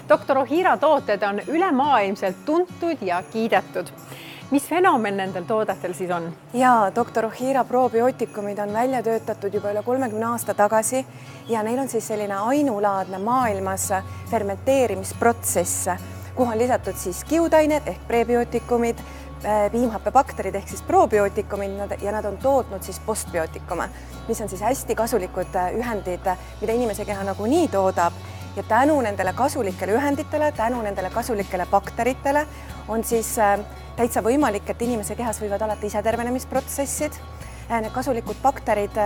Doktor Ohira tooted on ülemaailmselt tuntud ja kiidetud. Mis fenomen nendel toodetel siis on? Ja Doktor Ohira probiootikumid on välja töötatud juba üle 30 aasta tagasi ja neil on siis selline ainulaadne maailmas fermenteerimisprotsess, kuhu on lisatud siis kiudained ehk prebiootikumid, piimhappebakterid ehk siis probiootikumid ja nad on tootnud siis postbiootikume, mis on siis hästi kasulikud ühendid, mida inimese keha nagunii toodab. Ja tänu nendele kasulikele ühenditele, tänu nendele kasulikele bakteritele on siis täitsa võimalik, et inimese kehas võivad alati isetervenemisprotsessid. Need kasulikud bakterid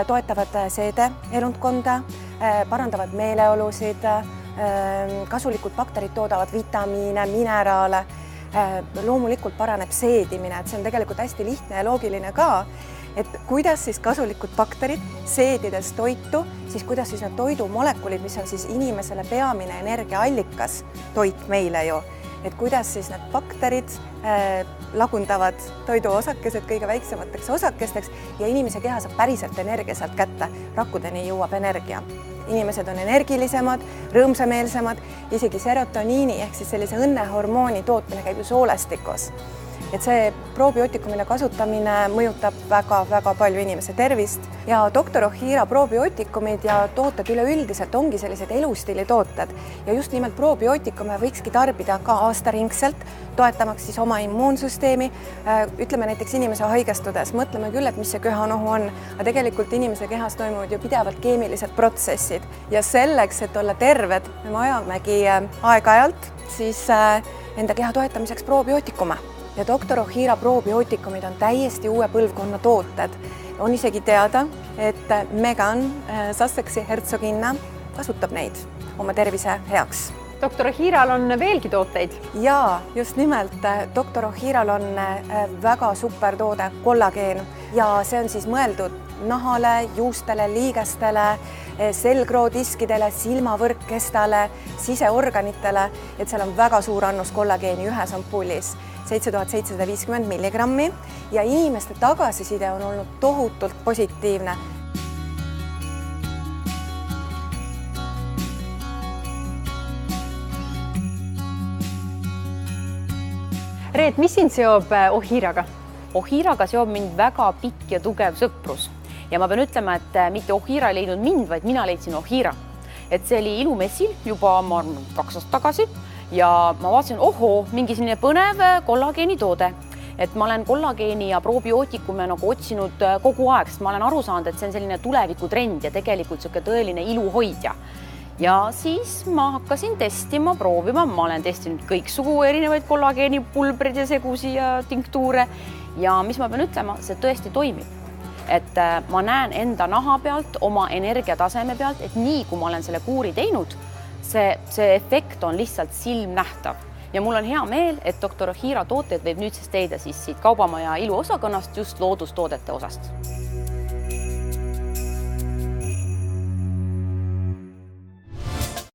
toetavad seedeelundkonda, parandavad meeleolusid, kasulikud bakterid toodavad vitamiine, mineraale, loomulikult paraneb seedimine, et see on tegelikult hästi lihtne ja loogiline ka, et kuidas siis kasulikud bakterid seedides toitu, siis kuidas siis need toidumolekulid, mis on siis inimesele peamine energiaallikas, toit meile ju, et kuidas siis need bakterid lagundavad toiduosakesed kõige väiksemateks osakesteks ja inimese keha saab päriselt energia sealt kätte, rakkudeni jõuab energia. Inimesed on energilisemad, rõõmsameelsemad, isegi serotoniini ehk siis sellise õnnehormooni tootmine käib ju soolestikus. Et see probiootikumine kasutamine mõjutab väga palju inimese tervist ja Doktor Ohira probiootikumid ja tooted üleüldiselt ongi sellised elustiili tooted ja just nimelt probiootikume võikski tarbida ka aastaringselt, toetamaks siis oma immuunsüsteemi. Ütleme näiteks inimese haigestudes, mõtleme küll, et mis see köhanohu on, aga tegelikult inimese kehas toimuvad ju pidevalt keemilised protsessid ja selleks, et olla terved, me vajamegi aeg-ajalt siis enda keha toetamiseks probiootikume. Ja Doktor Ohira probiootikumid on täiesti uue põlvkonna tooted. On isegi teada, et Meghan, Sussexi hertsoginna, kasutab neid oma tervise heaks. Doktor Ohiral on veelgi tooteid? Ja, just nimelt. Doktor Ohiral on väga super toode kollageen ja see on siis mõeldud nahale, juustele, liigestele, selgroodiskidele, silmavõrkkestale, siseorganitele, et seal on väga suur annus kollageeni ühes ampullis, 7750 milligrammi ja inimeste tagasiside on olnud tohutult positiivne. Reet, mis sind seob Ohiraga? Ohiraga seob mind väga pikk ja tugev sõprus ja ma pean ütlema, et mitte Ohira ei leidnud mind, vaid mina leidsin Ohira. Et see oli ilumessil juba 2 aastat tagasi ja ma vaatasin, mingi selline põnev kollageeni toode. Et ma olen kollageeni ja probiootikume otsinud kogu aeg, sest ma olen aru saanud, et see on selline tulevikutrend ja tegelikult selline tõeline iluhoidja. Ja siis ma hakkasin testima, proovima, ma olen testinud kõiksugu erinevaid kollageeni pulbreid ja segusi ja tinktuure ja mis ma pean ütlema, see tõesti toimib. Et ma näen enda naha pealt, oma energiataseme pealt, et nii kui ma olen selle kuuri teinud, see efekt on lihtsalt silmnähtav. Ja mul on hea meel, et Doktor Ohira tooteid võib nüüdsest leida siis siit Kaubamaja iluosakonnast just loodustoodete osast.